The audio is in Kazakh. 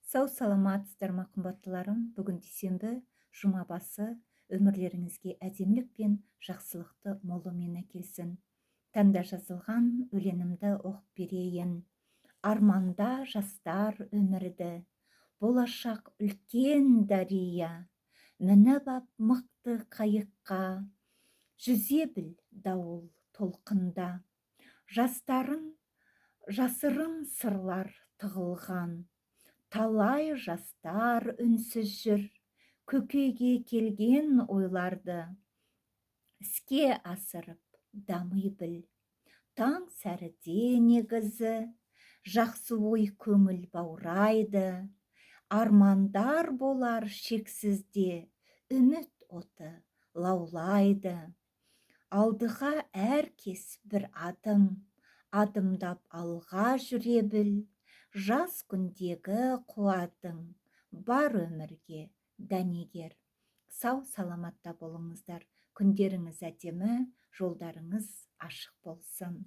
Сау саламатсыздар ма қымбаттыларым. Бүгін дүйсенбі, жұма басы, өмірлеріңізге әдемілік пен жақсылықты молымен әкелсін. Таңда жазылған өлеңімді оқып берейін. Арманда жастар өмірді, болашақ үлкен дария, мініп ап мықты қайыққа, жүзе біл дауыл толқында. Жасырын сырлар тығылған, талай жастар үнсіз жүр, көкейге келген ойларды іске асырып дами біл. Таң сәріде негізі, жақсы ой көңіл баурайды, армандар болар шексізде, үміт оты лаулайды. Алдыға әркез бір адымдап алға жүре біл, жас күндегі қуатың бар өмірге дәнегер. Сау саламатта болыңыздар, күндеріңіз әдемі, жолдарыңыз ашық болсын.